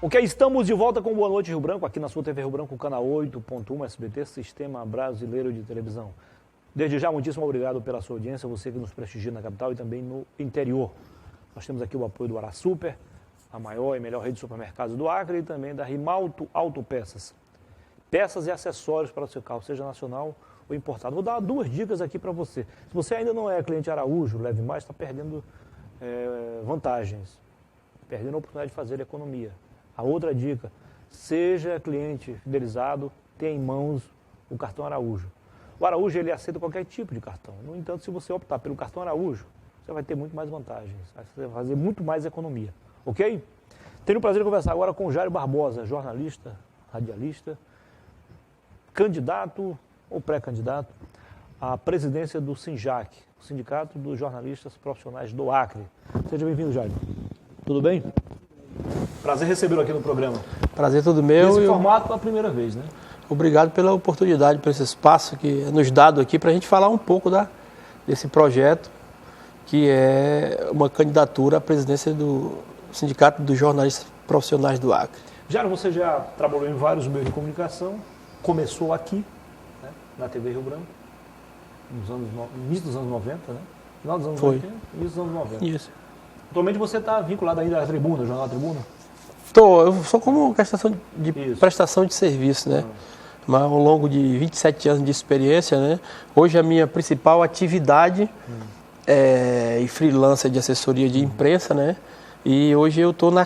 Ok, estamos de volta com Boa Noite Rio Branco, aqui na sua TV Rio Branco, canal 8.1 SBT, Sistema Brasileiro de Televisão. Desde já, muitíssimo obrigado pela sua audiência, você que nos prestigia na capital e também no interior. Nós temos aqui o apoio do Arasuper, a maior e melhor rede de supermercados do Acre, e também da Rimalto Autopeças. Peças e acessórios para o seu carro, seja nacional ou importado. Vou dar duas dicas aqui para você. Se você ainda não é cliente Araújo, Leve Mais, está perdendo vantagens, perdendo a oportunidade de fazer economia. A outra dica, seja cliente fidelizado, tenha em mãos o cartão Araújo. O Araújo, ele aceita qualquer tipo de cartão. No entanto, se você optar pelo cartão Araújo, você vai ter muito mais vantagens, você vai fazer muito mais economia, ok? Tenho o prazer de conversar agora com o Jairo Barbosa, jornalista, radialista, candidato ou pré-candidato à presidência do SINJAC, o Sindicato dos Jornalistas Profissionais do Acre. Seja bem-vindo, Jairo. Tudo bem? Prazer recebê-lo aqui no programa. Prazer todo meu. Nesse formato pela primeira vez, né? Obrigado pela oportunidade, por esse espaço que é nos dado aqui para a gente falar um pouco desse projeto, que é uma candidatura à presidência do Sindicato dos Jornalistas Profissionais do Acre. Jairo, você já trabalhou em vários meios de comunicação, começou aqui, né, na TV Rio Branco, no início dos anos 90, né? Final dos anos 80, início dos anos 90. Isso. Atualmente você está vinculado ainda à Tribuna, ao Jornal Tribuna? Eu sou como prestação de serviço, né? Mas ao longo de 27 anos de experiência, né? Hoje a minha principal atividade é freelancer de assessoria de imprensa, né? E hoje eu estou na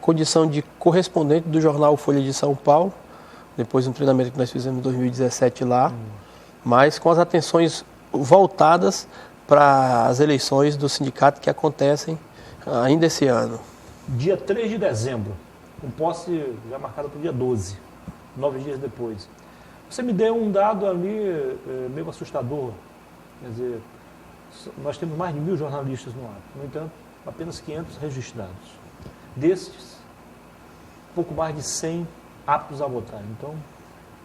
condição de correspondente do jornal Folha de São Paulo, depois de um treinamento que nós fizemos em 2017 lá, mas com as atenções voltadas para as eleições do sindicato que acontecem ainda esse ano. Dia 3 de dezembro, com posse já marcada para o dia 12, 9 dias depois. Você me deu um dado ali meio assustador. Quer dizer, nós temos mais de 1.000 jornalistas no Acre, no entanto, apenas 500 registrados. Desses, pouco mais de 100 aptos a votar. Então,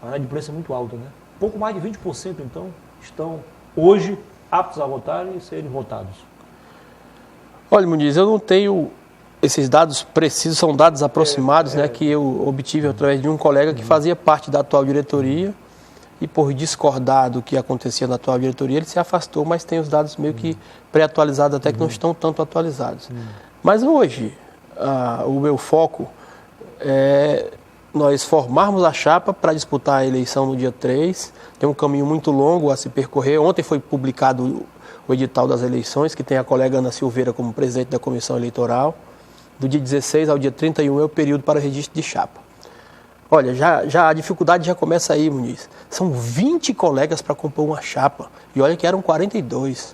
a inadimplência é muito alta, né? Pouco mais de 20%, então, estão hoje aptos a votar e serem votados. Olha, Muniz, eu não tenho esses dados precisos, são dados aproximados, né, que eu obtive através de um colega que fazia parte da atual diretoria e por discordar do que acontecia na atual diretoria, ele se afastou, mas tem os dados meio que pré-atualizados, até que não estão tanto atualizados. Mas hoje, o meu foco é nós formarmos a chapa para disputar a eleição no dia 3. Tem um caminho muito longo a se percorrer. Ontem foi publicado o edital das eleições, que tem a colega Ana Silveira como presidente da comissão eleitoral. Do dia 16 ao dia 31 é o período para registro de chapa. Olha, já a dificuldade já começa aí, Muniz. São 20 colegas para compor uma chapa. E olha que eram 42.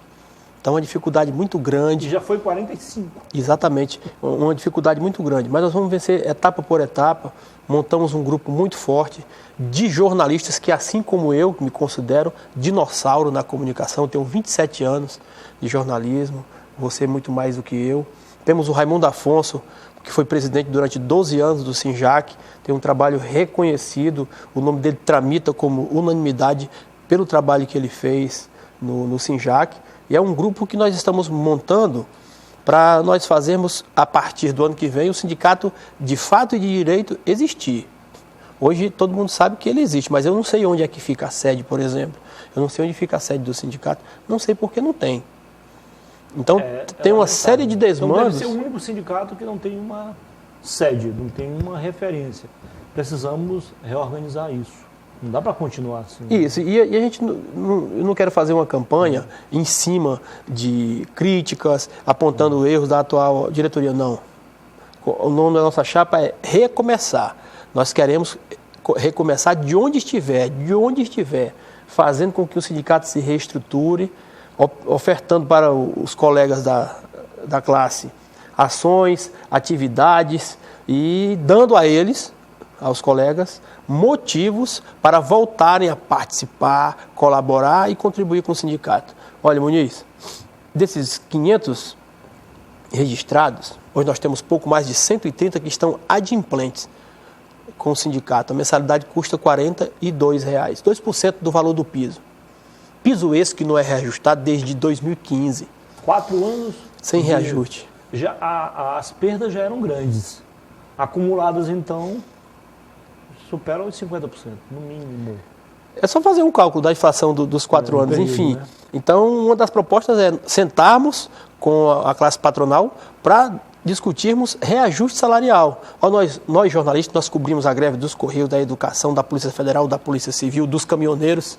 Então, uma dificuldade muito grande. E já foi 45. Exatamente, uma dificuldade muito grande. Mas nós vamos vencer etapa por etapa. Montamos um grupo muito forte de jornalistas que, assim como eu, me considero dinossauro na comunicação. Tenho 27 anos de jornalismo, você muito mais do que eu. Temos o Raimundo Afonso, que foi presidente durante 12 anos do SINJAC, tem um trabalho reconhecido, o nome dele tramita como unanimidade pelo trabalho que ele fez no SINJAC. E é um grupo que nós estamos montando para nós fazermos, a partir do ano que vem, o sindicato de fato e de direito existir. Hoje todo mundo sabe que ele existe, mas eu não sei onde é que fica a sede, por exemplo. Eu não sei onde fica a sede do sindicato, não sei porque não tem. Então, tem uma série de desmandos. Então, deve ser o único sindicato que não tem uma sede, não tem uma referência. Precisamos reorganizar isso. Não dá para continuar assim. Isso, e a gente não quer fazer uma campanha em cima de críticas, apontando erros da atual diretoria, não. O nome da nossa chapa é recomeçar. Nós queremos recomeçar de onde estiver, fazendo com que o sindicato se reestruture, ofertando para os colegas da classe ações, atividades e dando a eles, aos colegas, motivos para voltarem a participar, colaborar e contribuir com o sindicato. Olha, Muniz, desses 500 registrados, hoje nós temos pouco mais de 130 que estão adimplentes com o sindicato. A mensalidade custa R$ 42, 2% do valor do piso. Piso esse que não é reajustado desde 2015. 4 anos sem reajuste. As perdas já eram grandes. acumuladas, então, superam os 50%, no mínimo. É só fazer um cálculo da inflação dos 4 anos, período, enfim. né? Então, uma das propostas é sentarmos com a classe patronal para discutirmos reajuste salarial. Nós, jornalistas, nós cobrimos a greve dos Correios, da Educação, da Polícia Federal, da Polícia Civil, dos caminhoneiros,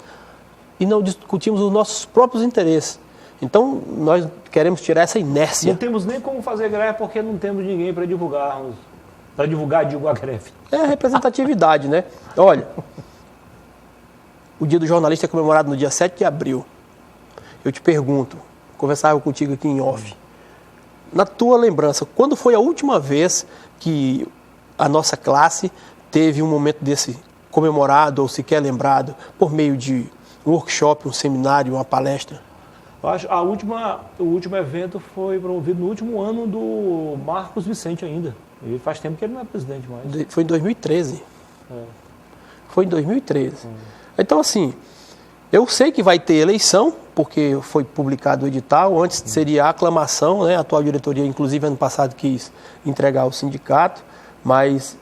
e não discutimos os nossos próprios interesses. Então, nós queremos tirar essa inércia. Não temos nem como fazer greve porque não temos ninguém para divulgarmos. Para divulgar, a greve. É a representatividade, né? Olha, o Dia do Jornalista é comemorado no dia 7 de abril. Eu te pergunto, conversava contigo aqui em off, na tua lembrança, quando foi a última vez que a nossa classe teve um momento desse comemorado ou sequer lembrado por meio de um workshop, um seminário, uma palestra? Eu acho o último evento foi promovido no último ano do Marcos Vicente ainda. E faz tempo que ele não é presidente mais. Foi em 2013. É. Foi em 2013. Então, assim, eu sei que vai ter eleição, porque foi publicado o edital, antes seria a aclamação, né? A atual diretoria, inclusive, ano passado quis entregar ao sindicato, mas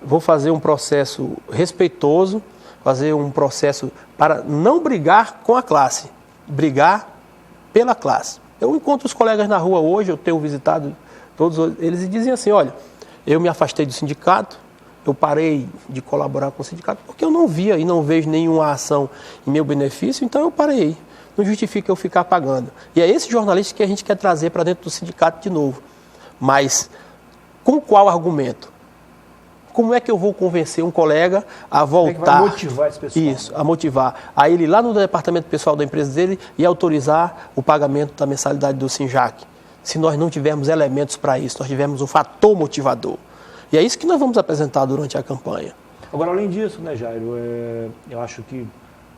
vou fazer um processo respeitoso, fazer um processo para não brigar com a classe, brigar pela classe. Eu encontro os colegas na rua hoje, eu tenho visitado todos eles e dizem assim, olha, eu me afastei do sindicato, eu parei de colaborar com o sindicato porque eu não via e não vejo nenhuma ação em meu benefício, então eu parei. Não justifica eu ficar pagando. E é esse jornalista que a gente quer trazer para dentro do sindicato de novo. Mas com qual argumento? Como é que eu vou convencer um colega a voltar? Como é que vai motivar esse pessoal? Isso, a motivar. A ele ir lá no departamento pessoal da empresa dele e autorizar o pagamento da mensalidade do Sinjac. Se nós não tivermos elementos para isso, nós tivermos um fator motivador. E é isso que nós vamos apresentar durante a campanha. Agora, além disso, né, Jairo, eu acho que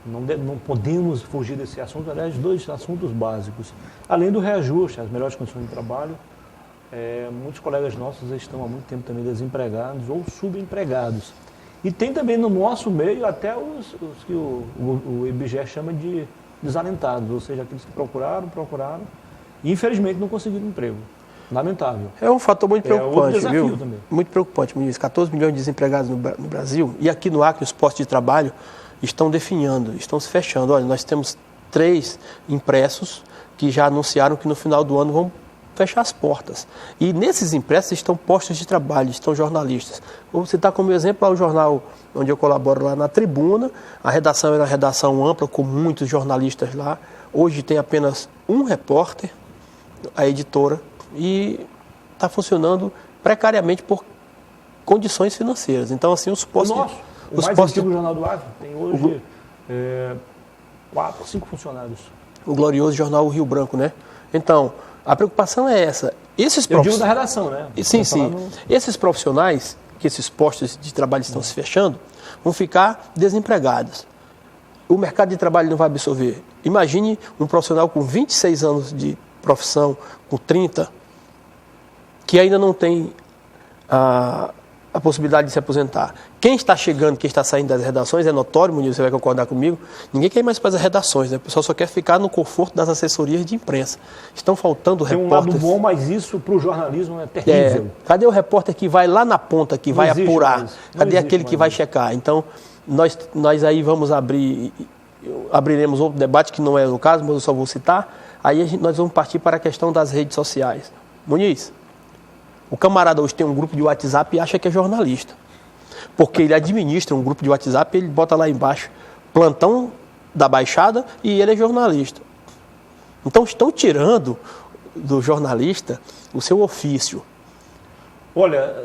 não podemos fugir desse assunto, aliás, 2 assuntos básicos. Além do reajuste, as melhores condições de trabalho, muitos colegas nossos estão há muito tempo também desempregados ou subempregados. E tem também no nosso meio até os que o IBGE chama de desalentados, ou seja, aqueles que procuraram e infelizmente não conseguiram emprego. Lamentável. É um fator muito preocupante, outro desafio viu? Também. Muito preocupante, Muniz. 14 milhões de desempregados no Brasil e aqui no Acre os postos de trabalho estão definhando, estão se fechando. Olha, nós temos 3 impressos que já anunciaram que no final do ano vão fechar as portas. E nesses impressos estão postos de trabalho, estão jornalistas. Vou citar como exemplo o jornal onde eu colaboro lá na Tribuna. A redação era uma redação ampla, com muitos jornalistas lá. Hoje tem apenas um repórter, a editora, e está funcionando precariamente por condições financeiras. Então, assim, os postos... O mais antigo Jornal do Acre tem hoje 4, 5 funcionários. O glorioso Jornal Rio Branco, né? Então, a preocupação é essa. Eu digo da redação, né? Sim, sim. Esses profissionais, que esses postos de trabalho estão se fechando, vão ficar desempregados. O mercado de trabalho não vai absorver. Imagine um profissional com 26 anos de profissão, com 30, que ainda não tem a possibilidade de se aposentar. Quem está chegando, quem está saindo das redações, é notório, Muniz, você vai concordar comigo, ninguém quer ir mais para as redações, né? O pessoal só quer ficar no conforto das assessorias de imprensa. Estão faltando repórteres. Tem um lado bom, mas isso para o jornalismo é terrível. Cadê o repórter que vai lá na ponta, que vai apurar? Cadê aquele que vai checar? Então, nós aí vamos abriremos outro debate, que não é o caso, mas eu só vou citar. Aí nós vamos partir para a questão das redes sociais. Muniz, o camarada hoje tem um grupo de WhatsApp e acha que é jornalista. Porque ele administra um grupo de WhatsApp, ele bota lá embaixo plantão da Baixada e ele é jornalista. Então estão tirando do jornalista o seu ofício. Olha,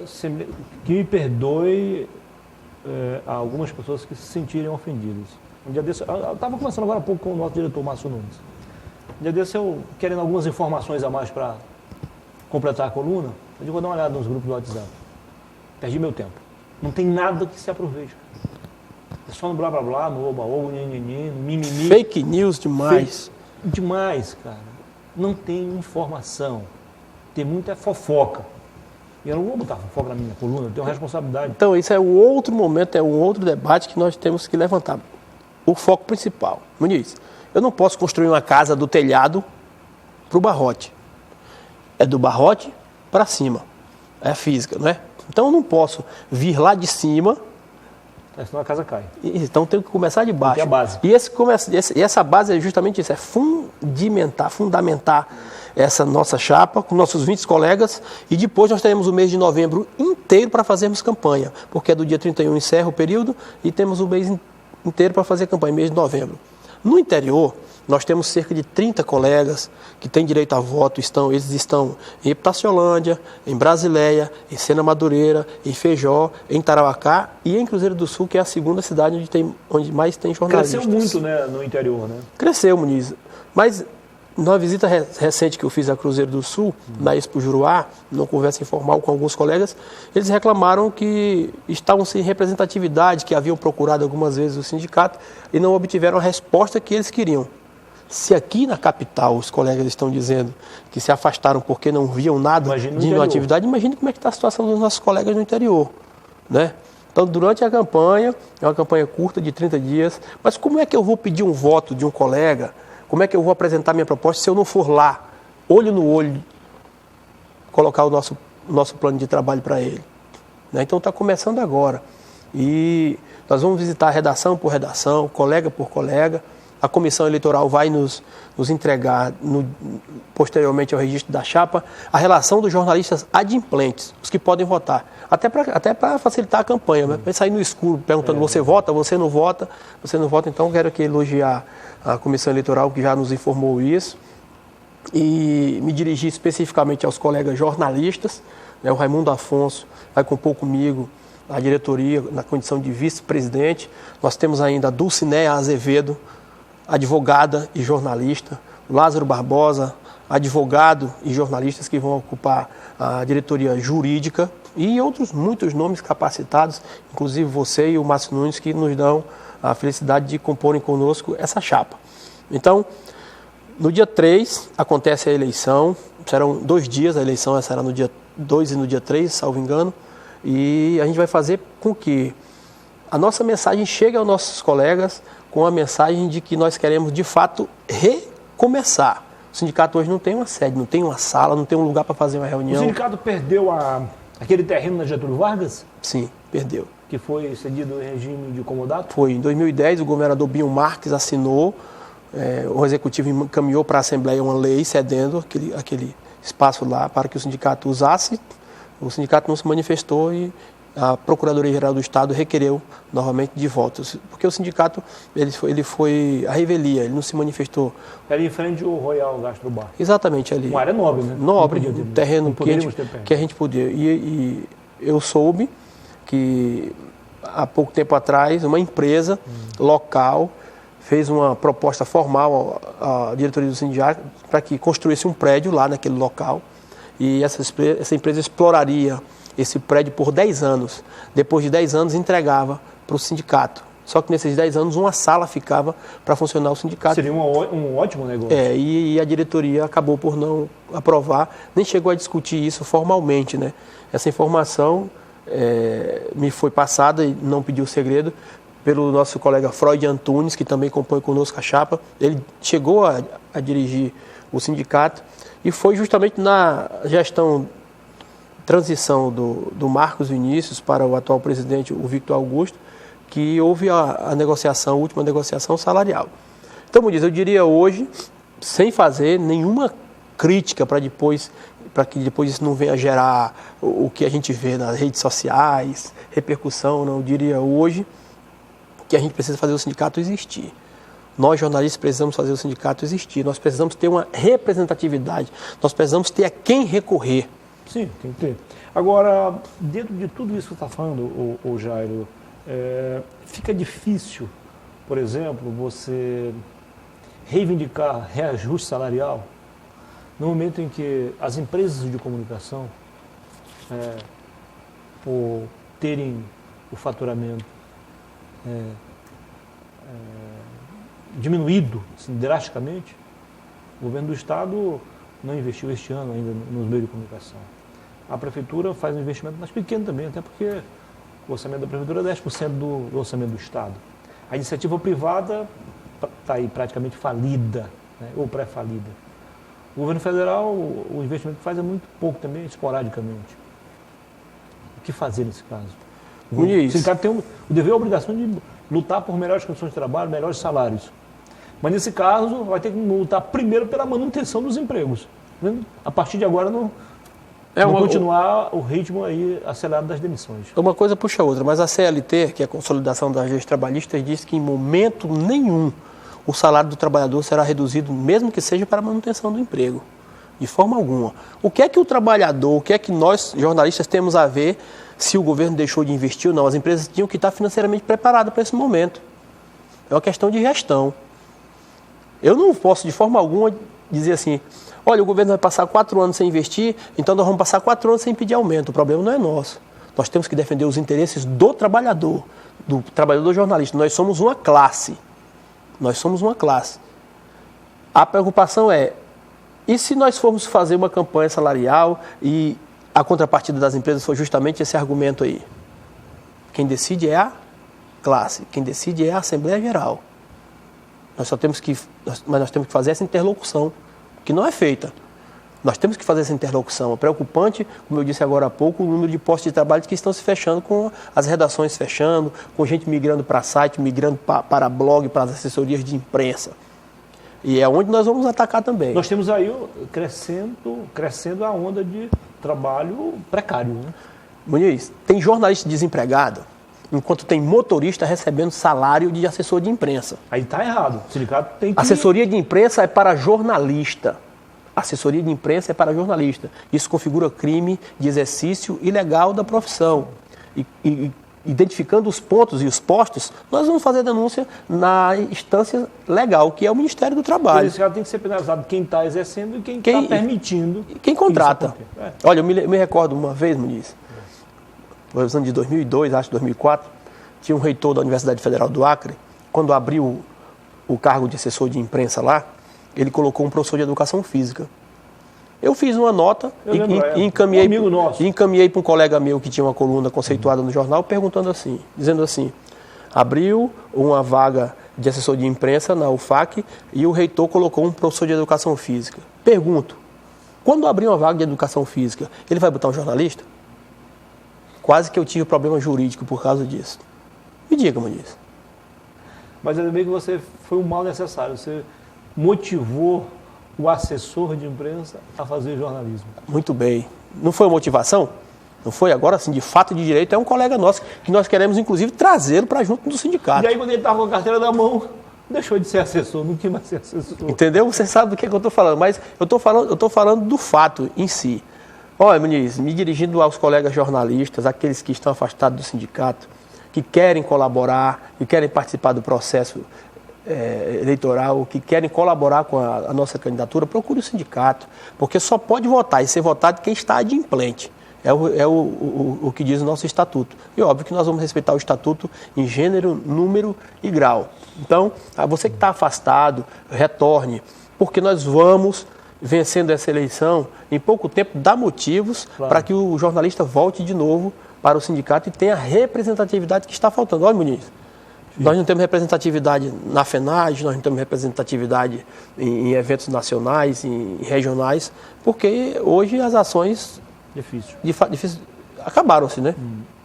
que me perdoe algumas pessoas que se sentirem ofendidas. Um dia desse, eu estava conversando agora há pouco com o nosso diretor, Márcio Nunes. Um dia desse, eu querendo algumas informações a mais para completar a coluna, eu digo, vou dar uma olhada nos grupos do WhatsApp. Perdi meu tempo. Não tem nada que se aproveite. É só no blá blá blá, no oba-oba, no mimimi. Fake news demais. Demais, cara. Não tem informação. Tem muita fofoca. E eu não vou botar fofoca na minha coluna, eu tenho responsabilidade. Então, isso é um outro momento, é um outro debate que nós temos que levantar. O foco principal. Muniz, eu não posso construir uma casa do telhado para o barrote. É do barrote para cima. É a física, não é? Então eu não posso vir lá de cima. Senão a casa cai. Então tem que começar de baixo. Porque é a base. E essa base é justamente isso, é fundamentar essa nossa chapa com nossos 20 colegas, e depois nós teremos o mês de novembro inteiro para fazermos campanha, porque é do dia 31 encerra o período e temos o mês inteiro para fazer campanha, mês de novembro. No interior, nós temos cerca de 30 colegas que têm direito a voto, eles estão em Epitaciolândia, em Brasileia, em Sena Madureira, em Feijó, em Tarauacá e em Cruzeiro do Sul, que é a segunda cidade onde mais tem jornalistas. Cresceu muito, né, no interior, né? Cresceu, Muniz. Mas numa visita recente que eu fiz a Cruzeiro do Sul, na Expo Juruá, numa conversa informal com alguns colegas, eles reclamaram que estavam sem representatividade, que haviam procurado algumas vezes o sindicato e não obtiveram a resposta que eles queriam. Se aqui na capital os colegas estão dizendo que se afastaram porque não viam nada de inatividade, imagine como é que está a situação dos nossos colegas no interior, né? Então, durante a campanha, é uma campanha curta de 30 dias, mas como é que eu vou pedir um voto de um colega? Como é que eu vou apresentar minha proposta se eu não for lá, olho no olho, colocar o nosso plano de trabalho para ele? Né? Então, está começando agora. E nós vamos visitar redação por redação, colega por colega. A comissão eleitoral vai nos entregar, posteriormente ao registro da chapa, a relação dos jornalistas adimplentes, os que podem votar. Até para facilitar a campanha, né? Vai sair no escuro perguntando, você vota, você não vota, então quero aqui elogiar a comissão eleitoral que já nos informou isso e me dirigir especificamente aos colegas jornalistas, né? O Raimundo Afonso vai compor comigo a diretoria na condição de vice-presidente. Nós temos ainda a Dulcinéia Azevedo, advogada e jornalista, o Lázaro Barbosa, advogado e jornalistas que vão ocupar a diretoria jurídica e outros muitos nomes capacitados, inclusive você e o Márcio Nunes, que nos dão a felicidade de comporem conosco essa chapa. Então, no dia 3 acontece a eleição, serão 2 dias, a eleição será no dia 2 e no dia 3, salvo engano, e a gente vai fazer com que a nossa mensagem chegue aos nossos colegas com a mensagem de que nós queremos, de fato, recomeçar. O sindicato hoje não tem uma sede, não tem uma sala, não tem um lugar para fazer uma reunião. O sindicato perdeu aquele terreno na Getúlio Vargas? Sim, perdeu. Que foi cedido em regime de comodato? Foi. Em 2010, o governador Binho Marques assinou, o executivo encaminhou para a Assembleia uma lei cedendo aquele espaço lá para que o sindicato usasse. O sindicato não se manifestou e a Procuradoria-Geral do Estado requereu novamente de volta, porque o sindicato ele foi à revelia, ele não se manifestou. Era em frente ao Royal Gastrobar. Exatamente ali. Uma área nobre, né? Nobre, um terreno que a gente podia. E eu soube que há pouco tempo atrás uma empresa local fez uma proposta formal à diretoria do sindicato para que construísse um prédio lá naquele local e essa empresa exploraria esse prédio por 10 anos. Depois de 10 anos, entregava para o sindicato. Só que nesses 10 anos, uma sala ficava para funcionar o sindicato. Seria um ótimo negócio. E a diretoria acabou por não aprovar, nem chegou a discutir isso formalmente, né? Essa informação me foi passada, e não pediu segredo, pelo nosso colega Freud Antunes, que também compõe conosco a chapa. Ele chegou a dirigir o sindicato e foi justamente na gestão transição do Marcos Vinícius para o atual presidente, o Victor Augusto, que houve a última negociação salarial. Então, eu diria hoje, sem fazer nenhuma crítica para que depois isso não venha gerar o que a gente vê nas redes sociais, repercussão, não, eu diria hoje que a gente precisa fazer o sindicato existir. Nós, jornalistas, precisamos fazer o sindicato existir, nós precisamos ter uma representatividade, nós precisamos ter a quem recorrer. Sim, tem que ter. Agora, dentro de tudo isso que você está falando, o Jairo, fica difícil, por exemplo, você reivindicar reajuste salarial no momento em que as empresas de comunicação, por terem o faturamento diminuído assim, drasticamente, o governo do Estado não investiu este ano ainda nos meios de comunicação. A Prefeitura faz um investimento mais pequeno também, até porque o orçamento da Prefeitura é 10% do orçamento do Estado. A iniciativa privada está aí praticamente falida, né, ou pré-falida. O governo federal, o investimento que faz é muito pouco também, esporadicamente. que fazer nesse caso? Muniz. O sindicato tem o dever e a obrigação de lutar por melhores condições de trabalho, melhores salários. Mas nesse caso, vai ter que lutar primeiro pela manutenção dos empregos. A partir de agora, não continuar o ritmo aí acelerado das demissões. Uma coisa puxa a outra, mas a CLT, que é a Consolidação das Leis Trabalhistas, diz que em momento nenhum o salário do trabalhador será reduzido, mesmo que seja para a manutenção do emprego. De forma alguma. O que é que o trabalhador, o que é que nós, jornalistas, temos a ver se o governo deixou de investir ou não? As empresas tinham que estar financeiramente preparadas para esse momento. É uma questão de gestão. Eu não posso, de forma alguma, dizer assim, olha, o governo vai passar 4 anos sem investir, então nós vamos passar 4 anos sem pedir aumento. O problema não é nosso. Nós temos que defender os interesses do trabalhador jornalista. Nós somos uma classe. Nós somos uma classe. A preocupação é, e se nós formos fazer uma campanha salarial e a contrapartida das empresas for justamente esse argumento aí? Quem decide é a classe, quem decide é a Assembleia Geral. Nós temos que fazer essa interlocução, que não é feita. Nós temos que fazer essa interlocução. É preocupante, como eu disse agora há pouco, o número de postos de trabalho que estão se fechando, com as redações fechando, com gente migrando para site, migrando para blog, para as assessorias de imprensa. E é onde nós vamos atacar também. Nós temos aí crescendo a onda de trabalho precário. Né? Muniz, tem jornalista desempregado, enquanto tem motorista recebendo salário de assessor de imprensa. Aí está errado. O sindicato tem que... Assessoria de imprensa é para jornalista. Assessoria de imprensa é para jornalista. Isso configura crime de exercício ilegal da profissão. E identificando os pontos e os postos, nós vamos fazer denúncia na instância legal, que é o Ministério do Trabalho. Esse cara tem que ser penalizado quem está exercendo e quem está permitindo. Quem contrata. Olha, eu me recordo uma vez, Muniz, no ano de 2002, acho 2004, tinha um reitor da Universidade Federal do Acre, quando abriu o cargo de assessor de imprensa lá, ele colocou um professor de educação física. Eu fiz uma nota e encaminhei para um colega meu que tinha uma coluna conceituada no jornal, perguntando assim, dizendo assim, abriu uma vaga de assessor de imprensa na UFAC e o reitor colocou um professor de educação física. Pergunto, quando abrir uma vaga de educação física, ele vai botar um jornalista? Quase que eu tive problema jurídico por causa disso. Me diga, Muniz. Mas ainda bem que você foi um mal necessário, você motivou o assessor de imprensa a fazer jornalismo. Muito bem. Não foi motivação? Não foi? Agora, sim, de fato de direito, é um colega nosso, que nós queremos, inclusive, trazê-lo para junto do sindicato. E aí, quando ele estava com a carteira na mão, deixou de ser assessor, não quis mais ser assessor. Entendeu? Você sabe do que eu estou falando, mas eu estou falando do fato em si. Olha, Muniz, me dirigindo aos colegas jornalistas, aqueles que estão afastados do sindicato, que querem colaborar, que querem participar do processo eleitoral, que querem colaborar com a nossa candidatura, procure o sindicato, porque só pode votar e ser votado quem está adimplente. É o que diz o nosso estatuto. E óbvio que nós vamos respeitar o estatuto em gênero, número e grau. Então, você que está afastado, retorne, porque nós vamos, vencendo essa eleição, em pouco tempo, dar motivos para que o jornalista volte de novo para o sindicato e tenha a representatividade que está faltando. Olha, Muniz, nós não temos representatividade na FENAGE, nós não temos representatividade em eventos nacionais, em regionais, porque hoje as ações difícil acabaram-se, né?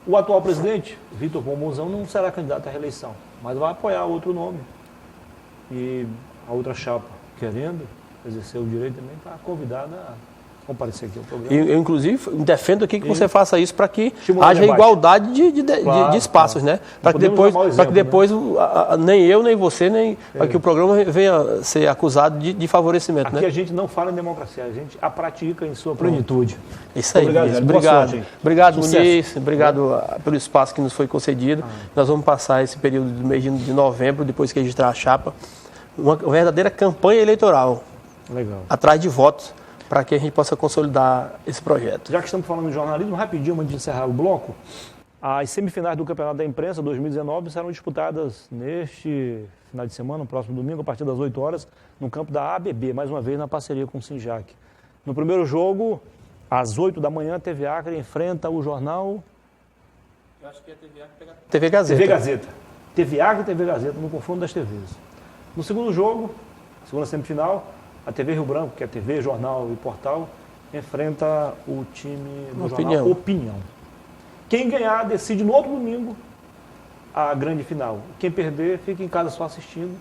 O atual presidente, Vitor Pomozão, não será candidato à reeleição, mas vai apoiar outro nome. E a outra chapa, querendo exercer o direito, também está convidada a comparecer aqui ao programa. Eu, inclusive, defendo aqui que você faça isso para que haja igualdade de espaços, né? Para que depois nem eu, nem você, nem para que o programa venha ser acusado de favorecimento. Aqui a gente não fala em democracia, a gente a pratica em sua plenitude. Isso aí, obrigado, Muniz, obrigado pelo espaço que nos foi concedido. Nós vamos passar esse período do mês de novembro, depois que registrar a chapa, uma verdadeira campanha eleitoral. Legal. Atrás de votos, para que a gente possa consolidar esse projeto. Já que estamos falando de jornalismo, rapidinho, antes de encerrar o bloco, as semifinais do Campeonato da Imprensa 2019 serão disputadas neste final de semana, no próximo domingo, a partir das 8 horas, no campo da ABB, mais uma vez na parceria com o Sinjac. No primeiro jogo, às 8 da manhã, a TV Acre enfrenta o jornal... Eu acho que é a TV Acre pega... TV Gazeta. TV Gazeta. TV Acre e TV Gazeta, no confronto das TVs. No segundo jogo, segunda semifinal, a TV Rio Branco, que é TV, jornal e portal, enfrenta o time do jornal Opinião. Quem ganhar decide no outro domingo a grande final. Quem perder fica em casa só assistindo.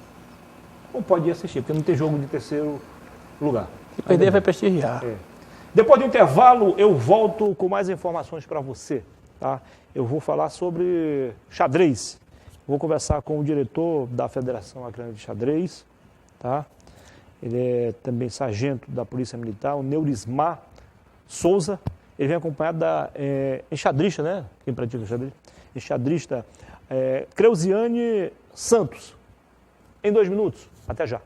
Ou pode ir assistir, porque não tem jogo de terceiro lugar. Se perder, vai prestigiar. Depois do intervalo, eu volto com mais informações para você. Tá? Eu vou falar sobre xadrez. Vou conversar com o diretor da Federação Acreana de Xadrez. Tá? Ele é também sargento da Polícia Militar, o Neurismar Souza. Ele vem acompanhado da enxadrista, né? Quem pratica xadrez? Enxadrista Creuziane Santos. Em 2 minutos. Até já.